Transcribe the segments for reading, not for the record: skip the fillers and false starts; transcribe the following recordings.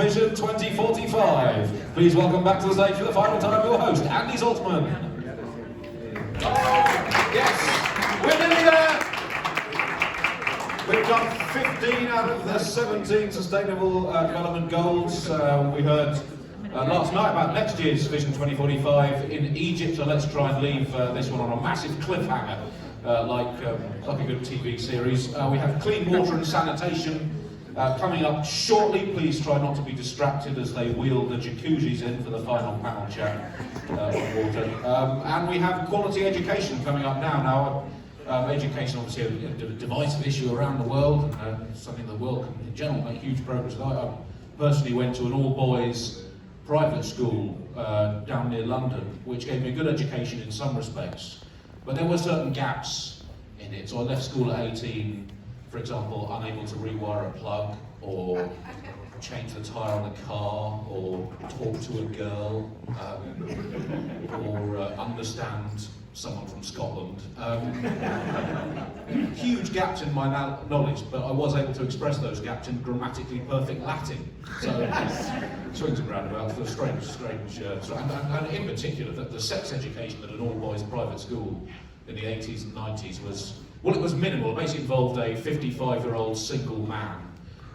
Vision 2045. Please welcome back to the stage for the final time your host, Andy Zaltzman. Yes, we're nearly there. We've done 15 out of the 17 Sustainable Development Goals. We heard last night about next year's Vision 2045 in Egypt, so let's try and leave this one on a massive cliffhanger, like a good TV series. We have clean water and sanitation coming up shortly. Please try not to be distracted as they wheel the jacuzzis in for the final panel chat on water. And we have quality education coming up now. Education obviously a divisive issue around the world, something the world can in general make huge progress. I personally went to an all-boys private school down near London, which gave me a good education in some respects, but there were certain gaps in it. So I left school at 18, for example, unable to rewire a plug, or change the tyre on the car, or talk to a girl, or understand someone from Scotland. Huge gaps in my knowledge, but I was able to express those gaps in grammatically perfect Latin. So, swings and roundabouts, the strange, and in particular, the sex education at an all-boys private school in the 80s and 90s was, well, it was minimal. It basically involved a 55-year-old single man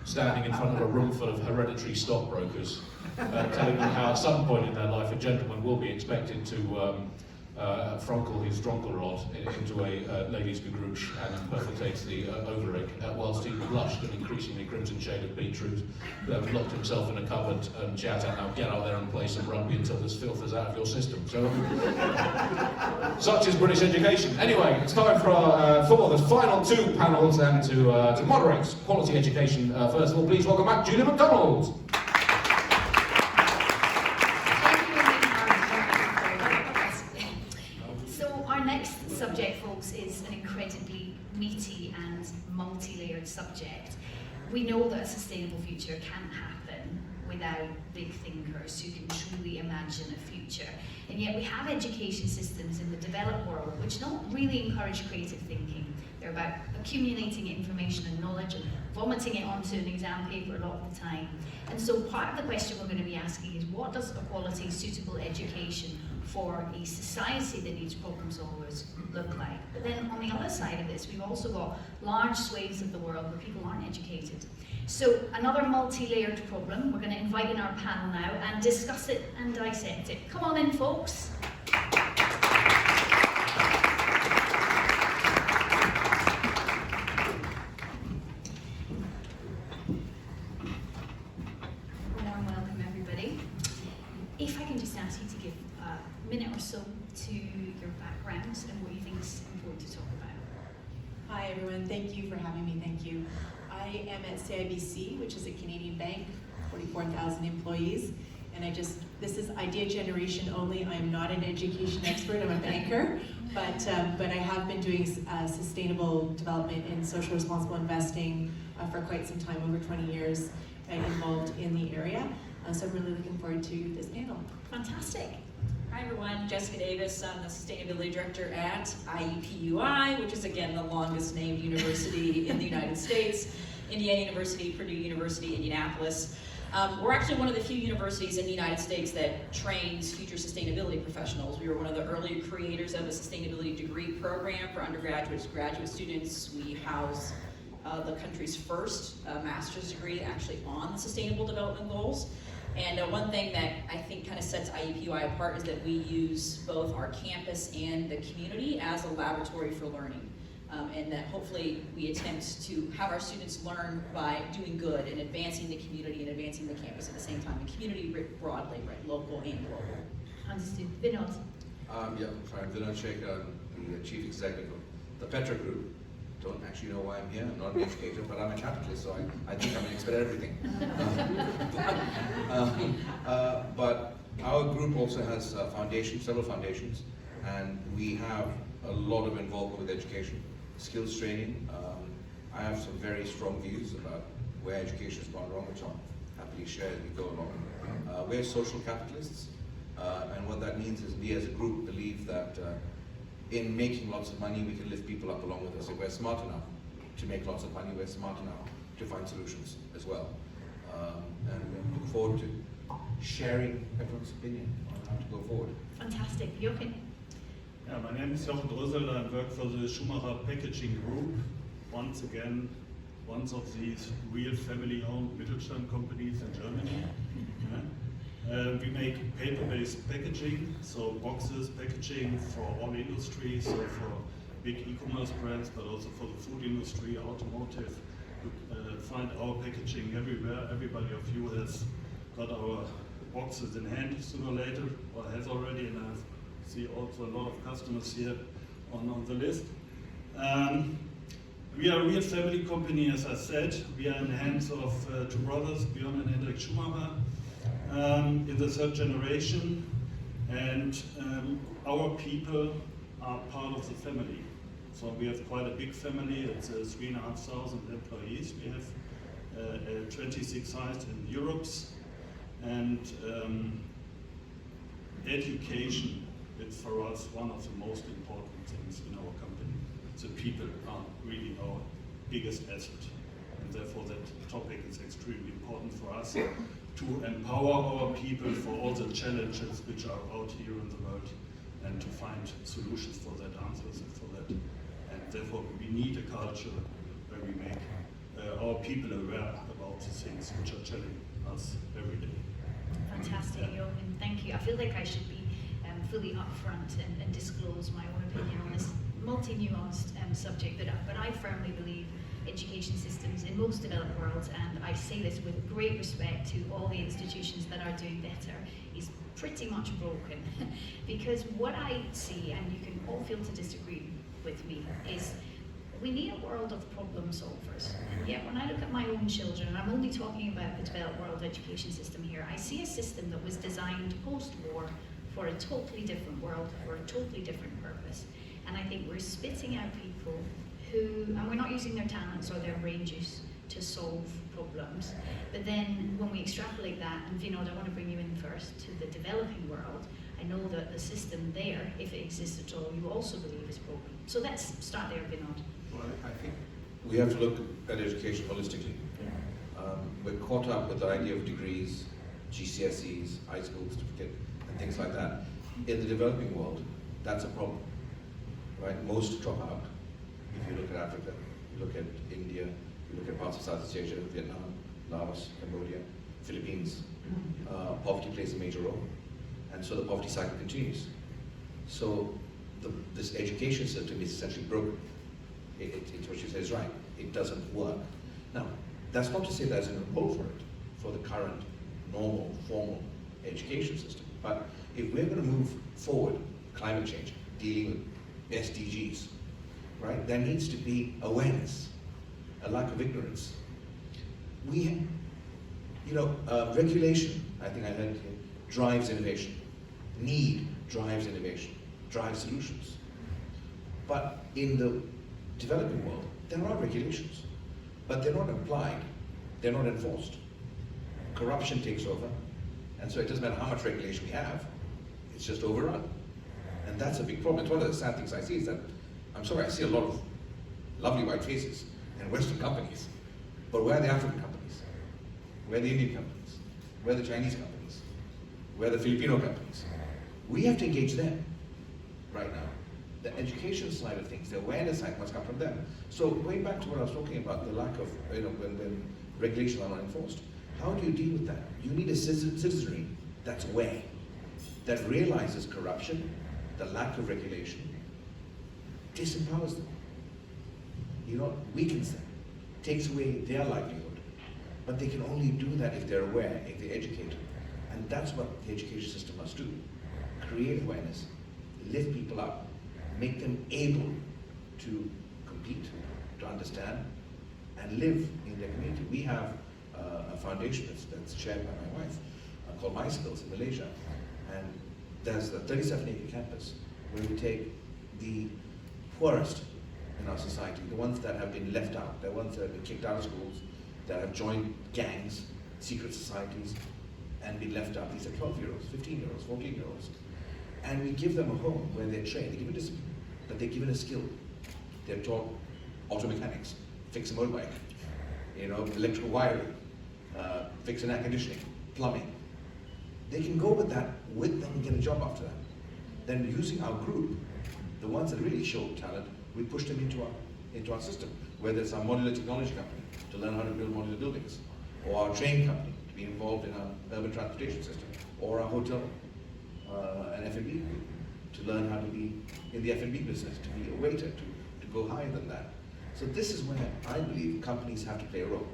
standing in front of a room full of hereditary stockbrokers, telling them how at some point in their life a gentleman will be expected to Frankel his Dronkelrod into a lady's begrouche and imperfectates the ovaric, whilst he blushed an increasingly crimson shade of beetroot, locked himself in a cupboard and shouted out, "Now get out there and play some rugby until this filth is out of your system." So, such is British education. Anyway, it's time for the final two panels and to moderate quality education. First of all, please welcome back Julie MacDonald. Subject, folks, is an incredibly meaty and multi-layered subject. We know that a sustainable future can't happen without big thinkers who can truly imagine a future. And yet we have education systems in the developed world which don't really encourage creative thinking. They're about accumulating information and knowledge and vomiting it onto an exam paper a lot of the time. And so part of the question we're going to be asking is, what does a quality, suitable education for a society that needs problem solvers look like? But then on the other side of this, we've also got large swathes of the world where people aren't educated. So another multi-layered problem. We're going to invite in our panel now and discuss it and dissect it. Come on in, folks. Minute or so to your backgrounds and what you think is important to talk about. Hi everyone, thank you for having me, thank you. I am at CIBC, which is a Canadian bank, 44,000 employees, and this is idea generation only. I'm not an education expert, I'm a banker, but I have been doing sustainable development and social responsible investing for quite some time, over 20 years involved in the area. So I'm really looking forward to this panel. Fantastic. Hi everyone, Jessica Davis. I'm the Sustainability Director at IUPUI, which is again the longest named university in the United States. Indiana University, Purdue University, Indianapolis. We're actually one of the few universities in the United States that trains future sustainability professionals. We were one of the early creators of a sustainability degree program for undergraduates, graduate students. We house the country's first master's degree actually on the Sustainable Development Goals. And one thing that I think kind of sets IUPUI apart is that we use both our campus and the community as a laboratory for learning. And that hopefully we attempt to have our students learn by doing good and advancing the community and advancing the campus at the same time. The community writ broadly, right, local and global. Understood. Vinod. I'm Vinod Sekhar, the Chief Executive of the PETRA Group. Don't actually know why I'm here. I'm not an educator, but I'm a capitalist, so I think I'm an expert at everything. But our group also has several foundations, and we have a lot of involvement with education, skills training. I have some very strong views about where education has gone wrong, which I'll happily share as we go along. We're social capitalists, and what that means is we as a group believe that in making lots of money, we can lift people up along with us. If we're smart enough to make lots of money, we're smart enough to find solutions as well. And we look forward to sharing everyone's opinion on how to go forward. Fantastic. Jochen? Yeah, my name is Jochen Drosel. I work for the Schumacher Packaging Group. Once again, one of these real family-owned Mittelstand companies in Germany. We make paper-based packaging, so boxes, packaging for all industries, so for big e-commerce brands, but also for the food industry, automotive. You find our packaging everywhere. Everybody of you has got our boxes in hand sooner or later, or has already, and I see also a lot of customers here on the list. We are a real family company, as I said. We are in the hands of two brothers, Björn and Hendrik Schumacher, in the third generation, and our people are part of the family. So we have quite a big family. It's 3,500 employees. We have 26 sites in Europe, and education is for us one of the most important things in our company. The people are really our biggest asset, and therefore that topic is extremely important for us to empower our people for all the challenges which are out here in the world, and to find solutions for that, answers for that. And therefore we need a culture where we make our people aware about the things which are challenging us every day. Fantastic, Jochen. Thank you. I feel like I should be fully upfront and disclose my own opinion on this multi-nuanced subject, but I firmly believe education systems in most developed worlds, and I say this with great respect to all the institutions that are doing better, is pretty much broken. Because what I see, and you can all feel to disagree with me, is we need a world of problem solvers. And yet when I look at my own children, and I'm only talking about the developed world education system here, I see a system that was designed post-war for a totally different world, for a totally different purpose. And I think we're spitting out people who, and we're not using their talents or their brain juice to solve problems. But then when we extrapolate that, and Vinod, I want to bring you in first, to the developing world, I know that the system there, if it exists at all, you also believe is broken. So let's start there, Vinod. Well, I think we have to look at education holistically. We're caught up with the idea of degrees, GCSEs, high school certificate, and things like that. In the developing world, that's a problem, right? Most drop out. If you look at Africa, you look at India, you look at parts of Southeast Asia, Vietnam, Laos, Cambodia, Philippines, poverty plays a major role. And so the poverty cycle continues. So this education system is essentially broken. It's what you say is right. It doesn't work. Now, that's not to say there's an role for it, for the current, normal, formal education system. But if we're going to move forward, climate change, dealing with SDGs, right, there needs to be awareness, a lack of ignorance. Regulation, I think I heard here, drives innovation. Need drives innovation, drives solutions. But in the developing world, there are regulations, but they're not applied, they're not enforced. Corruption takes over, and so it doesn't matter how much regulation we have, it's just overrun. And that's a big problem. It's one of the sad things I see is that, I'm sorry, I see a lot of lovely white faces in Western companies, but where are the African companies? Where are the Indian companies? Where are the Chinese companies? Where are the Filipino companies? We have to engage them right now. The education side of things, the awareness side must come from them. So going back to what I was talking about, the lack of, when regulations are not enforced, how do you deal with that? You need a citizenry that's aware, that realizes corruption, the lack of regulation, disempowers them, weakens them, takes away their livelihood. But they can only do that if they're aware, if they're educated. And that's what the education system must do. Create awareness, lift people up, make them able to compete, to understand, and live in their community. We have a foundation that's chaired by my wife called My Skills in Malaysia. And there's a 37-acre campus where we take the poorest in our society, the ones that have been left out, the ones that have been kicked out of schools, that have joined gangs, secret societies, and been left out. These are 12-year-olds, 15-year-olds, 14-year-olds. And we give them a home where they're trained, they give a discipline, but they're given a skill. They're taught auto mechanics, fix a motorbike, electrical wiring, fix an air conditioning, plumbing. They can go with that with them and get a job after that. Then using our group, the ones that really show talent, we push them into our system, whether it's our modular technology company to learn how to build modular buildings, or our train company to be involved in our urban transportation system, or our hotel and F&B group to learn how to be in the F&B business, to be a waiter, to go higher than that. So this is where I believe companies have to play a role.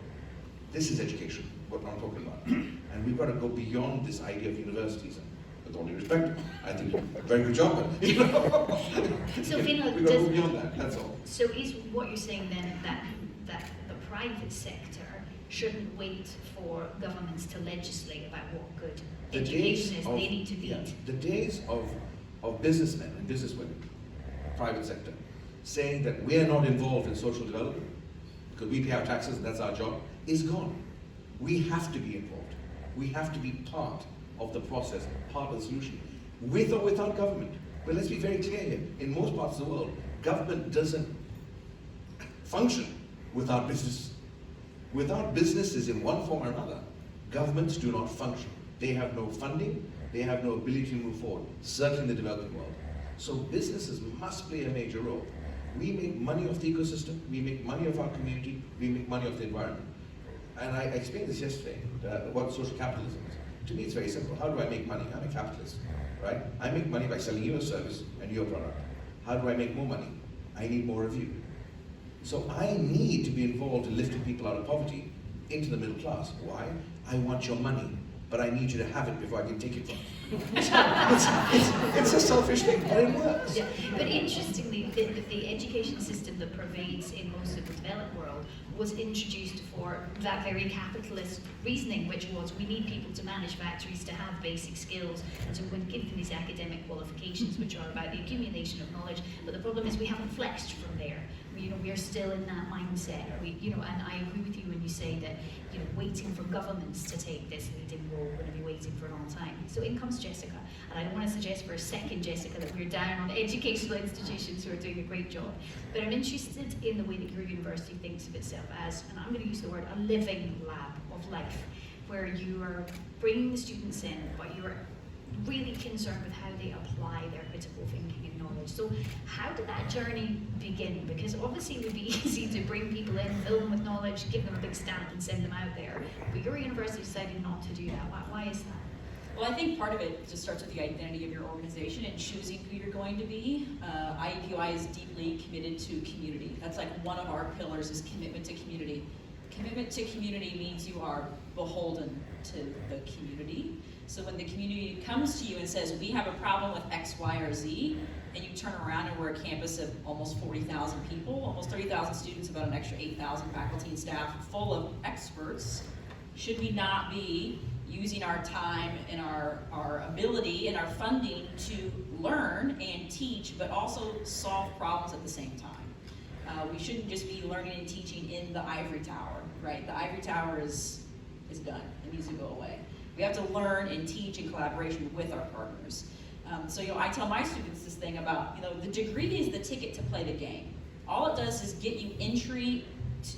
This is education, what I'm talking about. And we've got to go beyond this idea of universities. And with all due respect, I think you did a very good job, but you know. So Vinod, we've got to go beyond that, that's all. So is what you're saying then that the private sector shouldn't wait for governments to legislate about what good education is, they need to lead? The days of businessmen and businesswomen, private sector, saying that we are not involved in social development because we pay our taxes and that's our job, is gone. We have to be involved. We have to be part of the process, part of the solution, with or without government. But let's be very clear here, in most parts of the world, government doesn't function without business. Without businesses in one form or another, governments do not function. They have no funding, they have no ability to move forward, certainly in the developing world. So businesses must play a major role. We make money off the ecosystem, we make money off our community, we make money off the environment. And I explained this yesterday, what social capitalism is. To me, it's very simple. How do I make money? I'm a capitalist, right? I make money by selling you a service and your product. How do I make more money? I need more of you. So I need to be involved in lifting people out of poverty into the middle class. Why? I want your money, but I need you to have it before I can take it from you. It's a selfish thing, but it works. Yeah. But interestingly, the education system that pervades in most of the developed world was introduced for that very capitalist reasoning, which was we need people to manage factories to have basic skills, and so we're going to give them these academic qualifications which are about the accumulation of knowledge. But the problem is we haven't flexed from there. We are still in that mindset. And I agree with you when you say that, waiting for governments to take this leading role, we're going to be waiting for a long time. So in comes Jessica, and I don't want to suggest for a second, Jessica, that we're down on educational institutions who are doing a great job. But I'm interested in the way that your university thinks of itself as, and I'm going to use the word, a living lab of life, where you are bringing the students in, but you're really concerned with how they apply their critical thinking and knowledge. So how did that journey begin? Because obviously it would be easy to bring people in, fill them with knowledge, give them a big stamp and send them out there. But your university decided not to do that. Why is that? Well, I think part of it just starts with the identity of your organization and choosing who you're going to be. IUPUI is deeply committed to community. That's like one of our pillars is commitment to community. Commitment to community means you are beholden to the community. So when the community comes to you and says, we have a problem with X, Y, or Z, and you turn around and we're a campus of almost 40,000 people, almost 30,000 students, about an extra 8,000 faculty and staff full of experts, should we not be using our time and our ability and our funding to learn and teach, but also solve problems at the same time? We shouldn't just be learning and teaching in the ivory tower, right? The ivory tower is done. It needs to go away. We have to learn and teach in collaboration with our partners. So I tell my students this thing about, the degree is the ticket to play the game. All it does is get you entry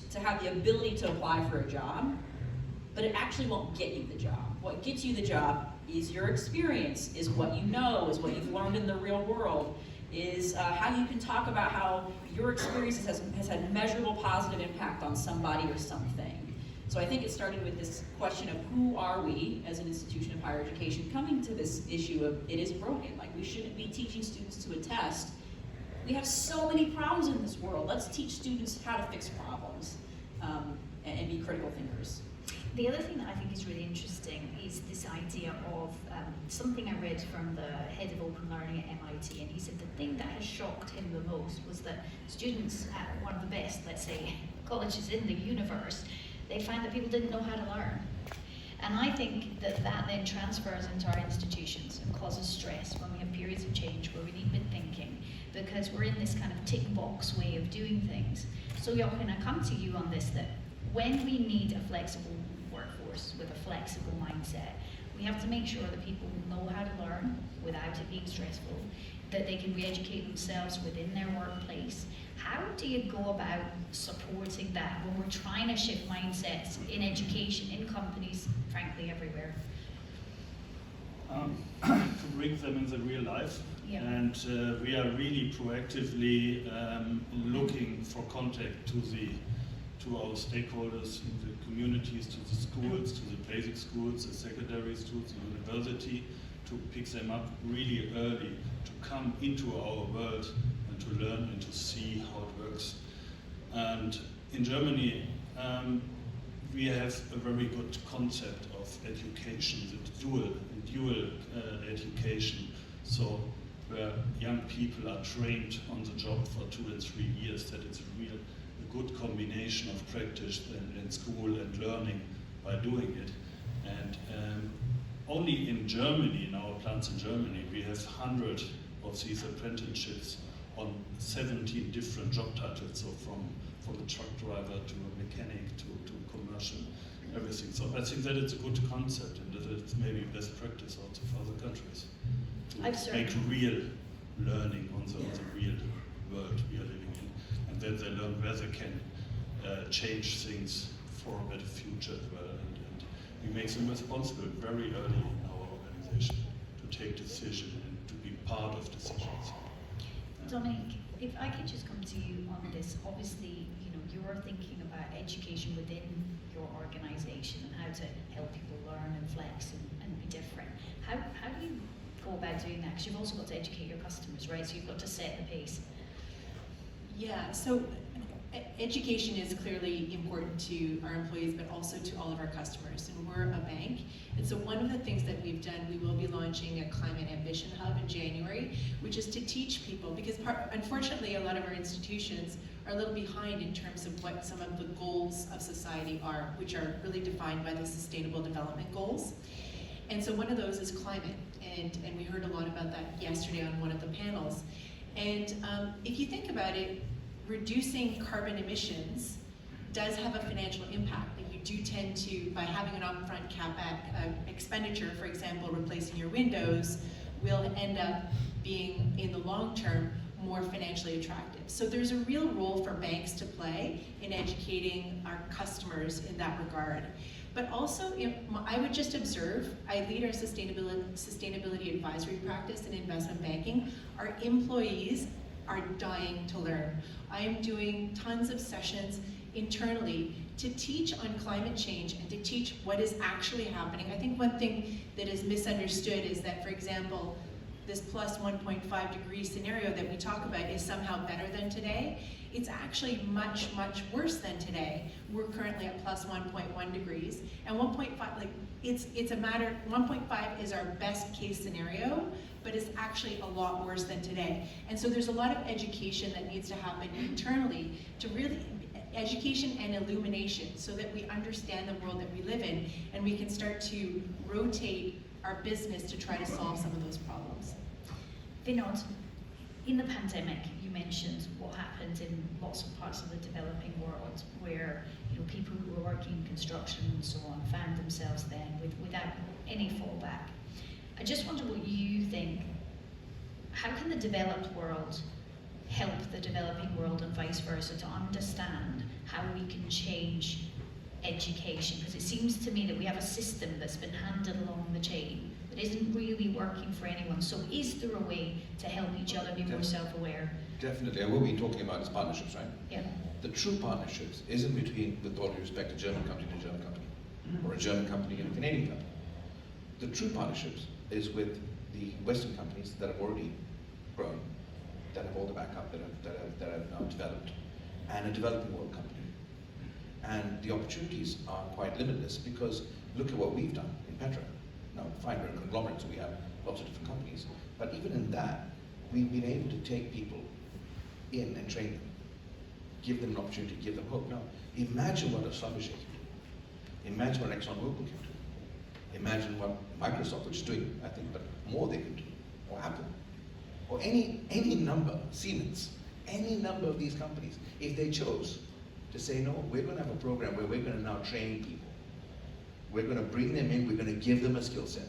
to have the ability to apply for a job, but it actually won't get you the job. What gets you the job is your experience, is what you know, is what you've learned in the real world, is how you can talk about how your experience has had measurable positive impact on somebody or something. So I think it started with this question of who are we as an institution of higher education coming to this issue of it is broken. Like we shouldn't be teaching students to a test. We have so many problems in this world. Let's teach students how to fix problems and be critical thinkers. The other thing that I think is really interesting is this idea of something I read from the head of open learning at MIT, and he said the thing that has shocked him the most was that students at one of the best, let's say, colleges in the universe, they find that people didn't know how to learn. And I think that then transfers into our institutions and causes stress when we have periods of change where we need big thinking, because we're in this kind of tick box way of doing things. So Jochen, I come to you on this, that when we need a flexible workforce with a flexible mindset, we have to make sure that people know how to learn without it being stressful, that they can re-educate themselves within their workplace. How do you go about supporting that when we're trying to shift mindsets in education, in companies, frankly everywhere? to bring them in the real life. Yeah. And we are really proactively looking for contact to our stakeholders in the communities, to the schools, to the basic schools, the secondary schools, the university, to pick them up really early, to come into our world and to learn and to see how it works. And in Germany, we have a very good concept of education, the dual education. So where young people are trained on the job for 2 and 3 years, that it's a good combination of practice and school and learning by doing it. And only in Germany, in our plants in Germany, we have 100 of these apprenticeships on 17 different job titles, so from a truck driver to a mechanic to commercial, everything. So I think that it's a good concept and that it's maybe best practice also for other countries to make real learning on the real world we are living in, and then they learn where they can change things for a better future as well. And we make them responsible very early in our organization to take decisions and to be part of decisions. Dominique, if I could just come to you on this, obviously, you know, you're thinking about education within your organisation and how to help people learn and flex and be different. How do you go about doing that? Because you've also got to educate your customers, right? So you've got to set the pace. Yeah, so education is clearly important to our employees, but also to all of our customers. And we're a bank. And so one of the things that we've done, we will be launching a climate ambition hub in January, which is to teach people, because unfortunately a lot of our institutions are a little behind in terms of what some of the goals of society are, which are really defined by the Sustainable Development Goals. And so one of those is climate. And we heard a lot about that yesterday on one of the panels. And if you think about it, reducing carbon emissions does have a financial impact. Like you do tend to, by having an upfront expenditure, for example, replacing your windows, will end up being, in the long term, more financially attractive. So there's a real role for banks to play in educating our customers in that regard. But also, I would just observe, I lead our sustainability advisory practice in investment banking. Our employees are dying to learn. I am doing tons of sessions internally to teach on climate change and to teach what is actually happening. I think one thing that is misunderstood is that, for example, this plus 1.5 degree scenario that we talk about is somehow better than today. It's actually much, much worse than today. We're currently at plus 1.1 degrees, and 1.5, like, it's a matter, 1.5 is our best case scenario, but it's actually a lot worse than today. And so there's a lot of education that needs to happen internally to really, education and illumination, so that we understand the world that we live in, and we can start to rotate our business to try to solve some of those problems. Vinod, in the pandemic, you mentioned what happened in lots of parts of the developing world where, you know, people who were working in construction and so on found themselves then without any fallback. I just wonder what you think. How can the developed world help the developing world and vice versa to understand how we can change education? Because it seems to me that we have a system that's been handed along the chain that isn't really working for anyone. So is there a way to help each other be more self-aware? Definitely, and what we're talking about is partnerships, right? Yeah. The true partnerships isn't between, with all due respect, a German company and a German company, or a German company and a Canadian company. The true partnerships is with the Western companies that have already grown, that have all the backup, that have now developed, and a developing world company. And the opportunities are quite limitless, because look at what we've done in Petra. Now, fine, we're a conglomerate, so we have lots of different companies, but even in that, we've been able to take people in and train them, give them an opportunity, give them hope. Now, imagine what a Schlumberger can do. Imagine what ExxonMobil can do. Imagine what Microsoft, which is doing, I think, but more they can do, or Apple, or any number, Siemens, any number of these companies, if they chose to say, no, we're going to have a program where we're going to now train people. We're going to bring them in, we're going to give them a skill set.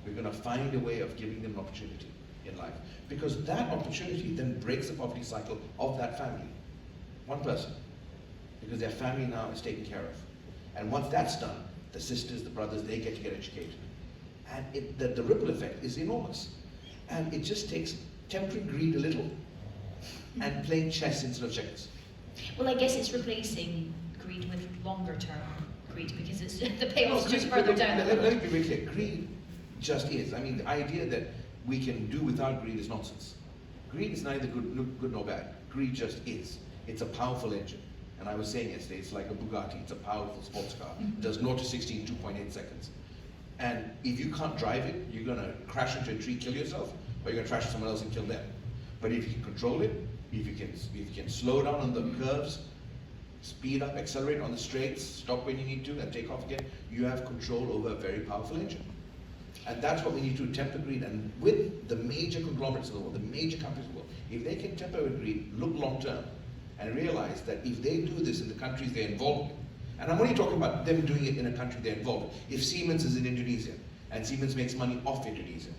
We're going to find a way of giving them an opportunity in life. Because that opportunity then breaks the poverty cycle of that family. One person. Because their family now is taken care of. And once that's done, the sisters, the brothers, they get to get educated. And the ripple effect is enormous. And it just takes tempering greed a little and playing chess instead of checkers. Well, I guess it's replacing greed with longer term greed because it's the payoff's just further down the road. Let me be very clear. Greed just is. I mean, the idea that we can do without greed is nonsense. Greed is neither good nor bad. Greed just is. It's a powerful engine. And I was saying yesterday, it's like a Bugatti. It's a powerful sports car. It does 0 to 60 in 2.8 seconds. And if you can't drive it, you're going to crash into a tree, kill yourself, or you're going to crash someone else and kill them. But if you can control it, if you can slow down on the curves, speed up, accelerate on the straights, stop when you need to, and take off again, you have control over a very powerful engine. And that's what we need to temper greed. And with the major conglomerates of the world, the major companies of the world, if they can temper greed, look long term, and realize that if they do this in the countries they're involved in, and I'm only talking about them doing it in a country they're involved in. If Siemens is in Indonesia, and Siemens makes money off Indonesia,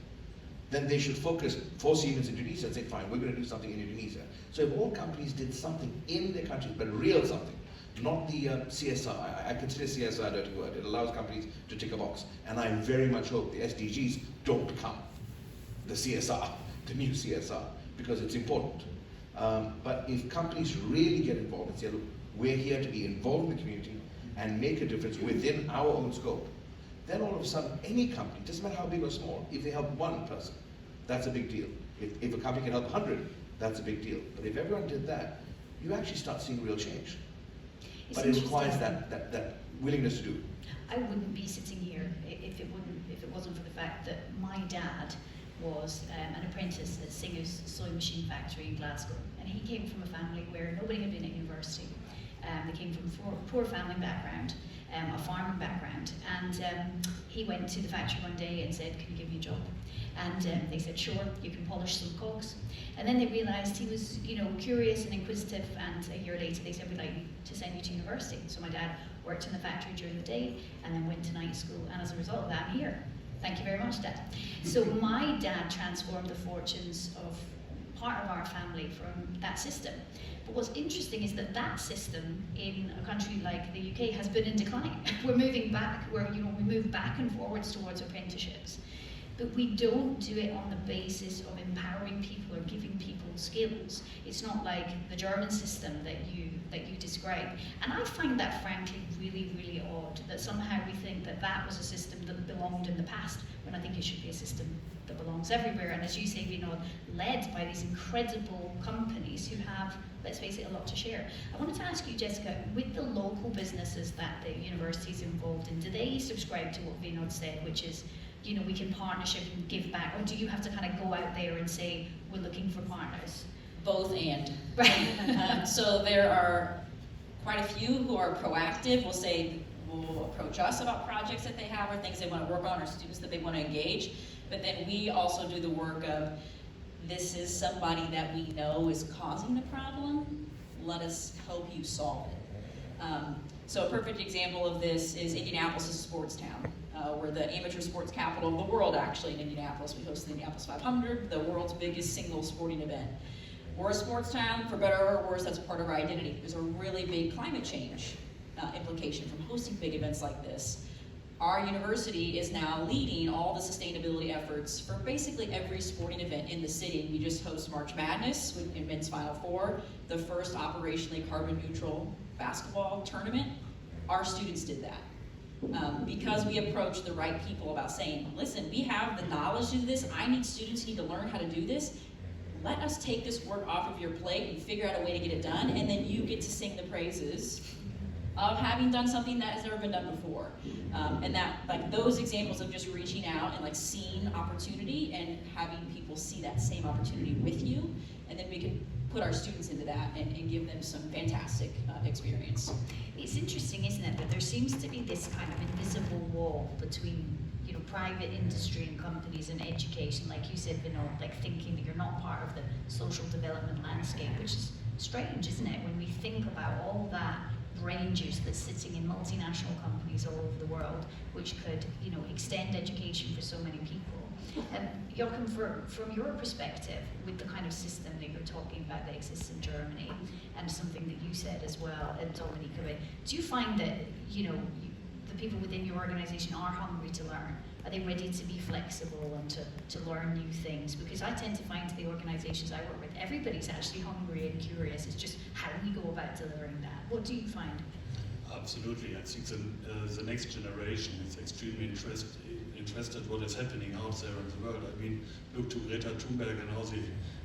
then they should focus for Siemens Indonesia and say, fine, we're going to do something in Indonesia. So if all companies did something in their countries, but real something, not the CSR. I consider CSR a dirty word. It allows companies to tick a box. And I very much hope the SDGs don't become the CSR, the new CSR, because it's important. But if companies really get involved and say, look, we're here to be involved in the community and make a difference within our own scope, then all of a sudden, any company, doesn't matter how big or small, if they help one person, that's a big deal. If a company can help 100, that's a big deal. But if everyone did that, you actually start seeing real change. But it requires that willingness to do. I wouldn't be sitting here if it wasn't for the fact that my dad was an apprentice at Singer's sewing machine factory in Glasgow, and he came from a family where nobody had been at university. They came from a poor family background, a farming background, and he went to the factory one day and said, "Can you give me a job?" And they said, "Sure, you can polish some cogs." And then they realised he was, curious and inquisitive, and a year later they said, "We'd like to send you to university." So my dad worked in the factory during the day and then went to night school, and as a result of that, I'm here. Thank you very much, Dad. So my dad transformed the fortunes of part of our family from that system. But what's interesting is that system in a country like the UK has been in decline. We're moving back, we move back and forwards towards apprenticeships. But we don't do it on the basis of empowering people or giving people skills. It's not like the German system that you describe. And I find that frankly really, really odd, that somehow we think that was a system that belonged in the past, when I think it should be a system that belongs everywhere. And as you say, Vinod, led by these incredible companies who have, let's face it, a lot to share. I wanted to ask you, Jessica, with the local businesses that the university is involved in, do they subscribe to what Vinod said, which is, we can partnership and give back, or do you have to kind of go out there and say, we're looking for partners? Both and. Right. So there are quite a few who are proactive, will approach us about projects that they have or things they want to work on or students that they want to engage. But then we also do the work of, this is somebody that we know is causing the problem, let us help you solve it. So a perfect example of this is Indianapolis is a sports town. We're the amateur sports capital of the world, actually, in Indianapolis. We host the Indianapolis 500, the world's biggest single sporting event. We're a sports town, for better or worse, that's part of our identity. There's a really big climate change implication from hosting big events like this. Our university is now leading all the sustainability efforts for basically every sporting event in the city. We just host March Madness in men's Final Four, the first operationally carbon neutral basketball tournament. Our students did that. Because we approached the right people about saying, listen, we have the knowledge to do this, I need students who need to learn how to do this, let us take this work off of your plate and figure out a way to get it done, and then you get to sing the praises of having done something that has never been done before. And that, those examples of just reaching out and seeing opportunity and having people see that same opportunity with you, and then we can put our students into that and give them some fantastic experience. It's interesting, isn't it, that there seems to be this kind of invisible wall between private industry and companies and education, like you said, Vinod, thinking that you're not part of the social development landscape, which is strange, isn't it, when we think about all that brain juice that's sitting in multinational companies all over the world, which could, extend education for so many people. Jochen, from your perspective, with the kind of system that you're talking about that exists in Germany, and something that you said as well, and Dominique, do you find that, the people within your organization are hungry to learn? Are they ready to be flexible and to learn new things? Because I tend to find the organisations I work with, everybody's actually hungry and curious. It's just how we go about delivering that. What do you find? Absolutely. I think the next generation is extremely interested what is happening out there in the world. I mean, look to Greta Thunberg and all the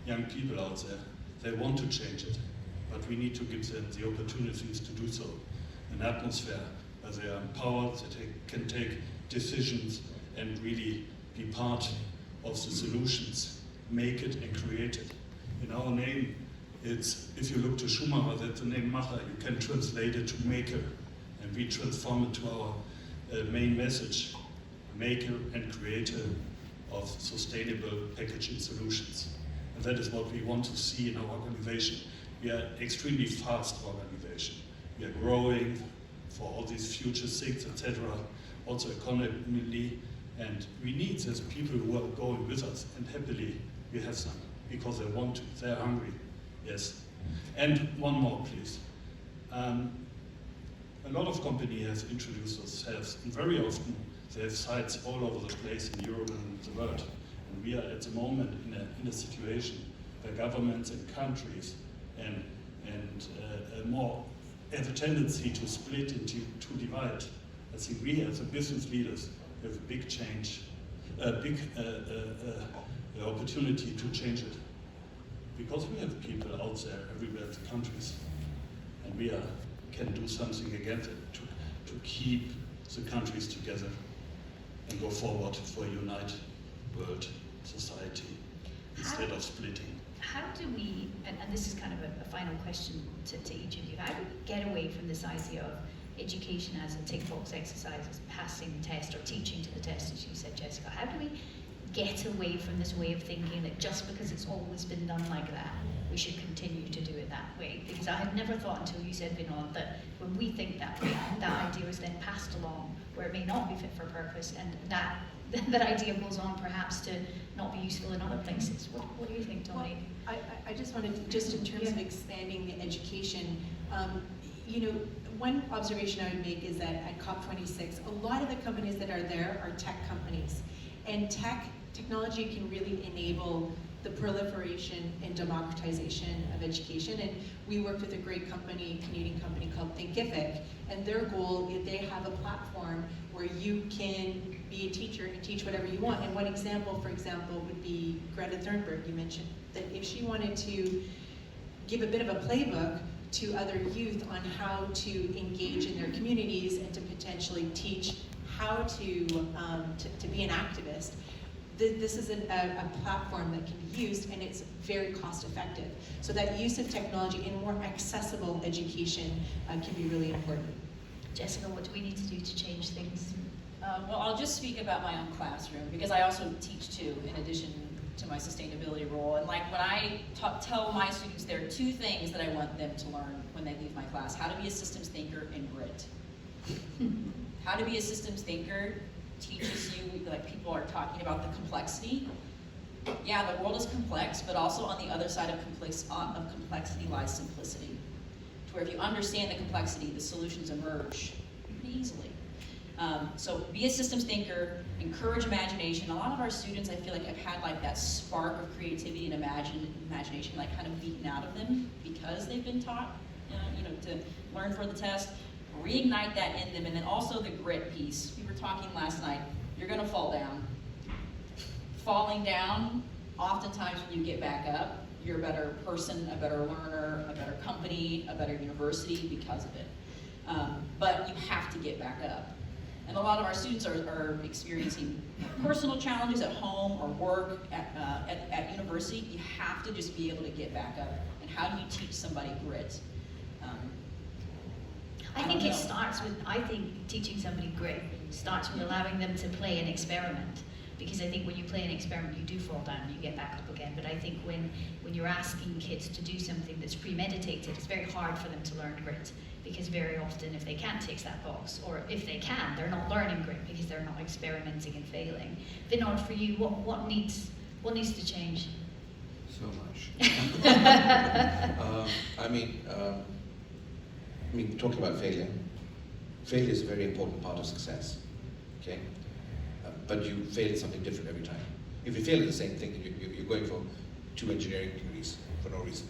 young people out there. They want to change it, but we need to give them the opportunities to do so. An atmosphere where they are empowered, they can take decisions and really be part of the solutions, make it and create it. In our name, it's, if you look to Schumacher, that's the name Macher, you can translate it to maker, and we transform it to our main message, maker and creator of sustainable packaging solutions. And that is what we want to see in our organization. We are an extremely fast organization. We are growing for all these future things, etc., also economically, and we need those people who are going with us, and happily we have some, because they want to, they're hungry, yes. And one more, please. A lot of companies have introduced themselves, and very often they have sites all over the place in Europe and the world. And we are at the moment in a situation where governments and countries and more have a tendency to split into to divide. I think we as the business leaders have a big change, a big opportunity to change it. Because we have people out there everywhere in the countries, and we can do something against it to keep the countries together and go forward for a united world society instead of splitting. How do we, and this is kind of a final question to each of you, how do we get away from this idea of education as a tick box exercise, as passing the test or teaching to the test, as you said, Jessica? How do we get away from this way of thinking that just because it's always been done like that, we should continue to do it that way? Because I had never thought until you said, Vinod, that when we think that way, that idea is then passed along where it may not be fit for purpose, and that idea goes on perhaps to not be useful in other places. What do you think, Dominique? Well, I just wanted to, just in terms of expanding the education, you know, one observation I would make is that at COP26, a lot of the companies that are there are tech companies, and technology can really enable the proliferation and democratization of education. And we worked with a great company, Canadian company called Thinkific, and their goal is they have a platform where you can be a teacher and teach whatever you want. And one example, for example, would be Greta Thunberg. You mentioned that if she wanted to give a bit of a playbook to other youth on how to engage in their communities and to potentially teach how to be an activist, this is a platform that can be used, and it's very cost effective. So that use of technology in more accessible education can be really important. Jessica, what do we need to do to change things? Well, I'll just speak about my own classroom, because I also teach too, in addition to my sustainability role. And like when I tell my students, there are two things that I want them to learn when they leave my class: how to be a systems thinker and grit. How to be a systems thinker teaches you, like people are talking about the complexity. Yeah, the world is complex, but also on the other side of complexity lies simplicity. To where if you understand the complexity, the solutions emerge pretty easily. So be a systems thinker, encourage imagination. A lot of our students, I feel like, have had like that spark of creativity and imagination like kind of beaten out of them because they've been taught, you know, to learn for the test. Reignite that in them, and then also the grit piece. We were talking last night, you're gonna fall down. Falling down, oftentimes when you get back up, you're a better person, a better learner, a better company, a better university because of it. But you have to get back up. And a lot of our students are experiencing personal challenges at home or work, at university. You have to just be able to get back up. And how do you teach somebody grit? I think it starts with, I think teaching somebody grit starts with allowing them to play an experiment. Because I think when you play an experiment, you do fall down and you get back up again. But I think when you're asking kids to do something that's premeditated, it's very hard for them to learn grit. Because very often, if they can't tick that box, or if they can, they're not learning grit because they're not experimenting and failing. Vinod, for you, what needs to change? So much. I mean, talking about failure is a very important part of success, okay? But but you fail at something different every time. If you fail at the same thing, you're going for 2 engineering degrees for no reason,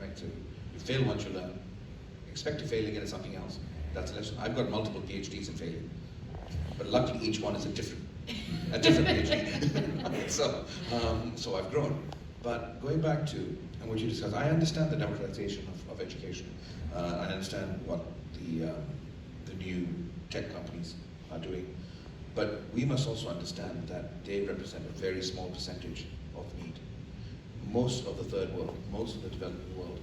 right? So you fail once, you learn. Expect to fail again at something else. That's a lesson. I've got multiple PhDs in failure, but luckily each one is a different PhD. So I've grown. But going back to and what you discussed, I understand the democratization of education. I understand what the new tech companies are doing. But we must also understand that they represent a very small percentage of need. Most of the third world, most of the developing world,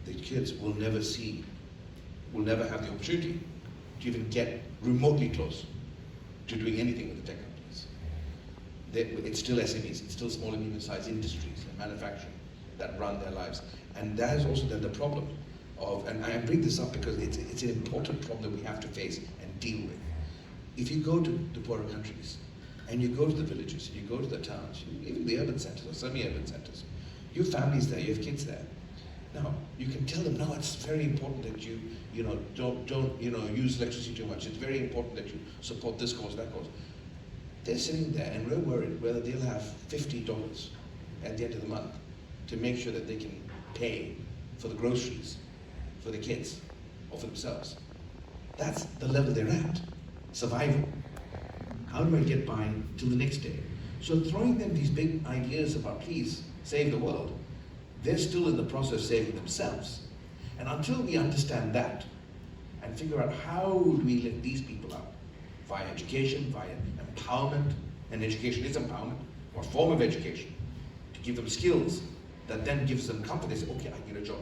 the kids will never have the opportunity to even get remotely close to doing anything with the tech companies. It's still SMEs, it's still small and medium-sized industries and manufacturing that run their lives. And that is also then the problem of, and I bring this up because it's an important problem that we have to face and deal with. If you go to the poorer countries, and you go to the villages, and you go to the towns, even the urban centers or semi-urban centers, you have families there, you have kids there. Now, you can tell them, no, it's very important that you don't use electricity too much. It's very important that you support this cause, that cause. They're sitting there and we're worried whether they'll have $50 at the end of the month to make sure that they can pay for the groceries for the kids or for themselves. That's the level they're at. Survival. How do I get by till the next day? So throwing them these big ideas about please save the world, they're still in the process of saving themselves. And until we understand that and figure out how do we lift these people up via education, via empowerment, and education is empowerment, what form of education, to give them skills that then gives them confidence, okay, I get a job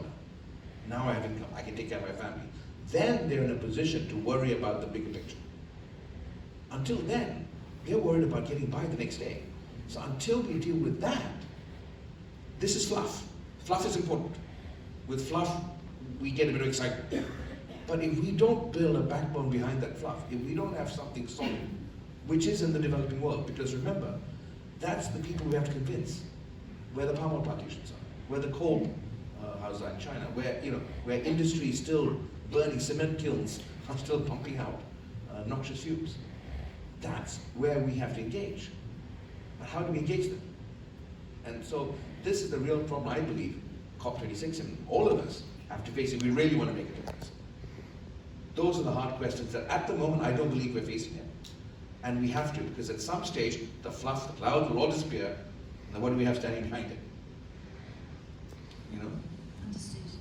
now. Now I have income, I can take care of my family. Then they're in a position to worry about the bigger picture. Until then, they're worried about getting by the next day. So until we deal with that, this is fluff. Fluff is important. With fluff, we get a bit of excitement. But if we don't build a backbone behind that fluff, if we don't have something solid, which is in the developing world, because remember, that's the people we have to convince. Where the palm oil plantations are, where the coal houses are in China, where industry is still burning, cement kilns are still pumping out noxious fumes. That's where we have to engage. But how do we engage them? And so this is the real problem, I believe, COP26 and all of us have to face if we really want to make a difference. Those are the hard questions that at the moment I don't believe we're facing it. And we have to, because at some stage, the fluff, the clouds will all disappear, and then what do we have standing behind it? You know?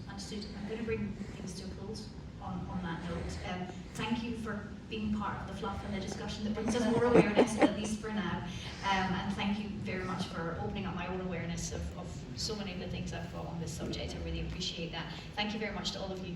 Understood. I'm going to bring things to a close on that note. Thank you for being part of the fluff and the discussion that brings us more awareness, at least for now. And thank you very much for opening up my own awareness of so many of the things I've thought on this subject. I really appreciate that. Thank you very much to all of you.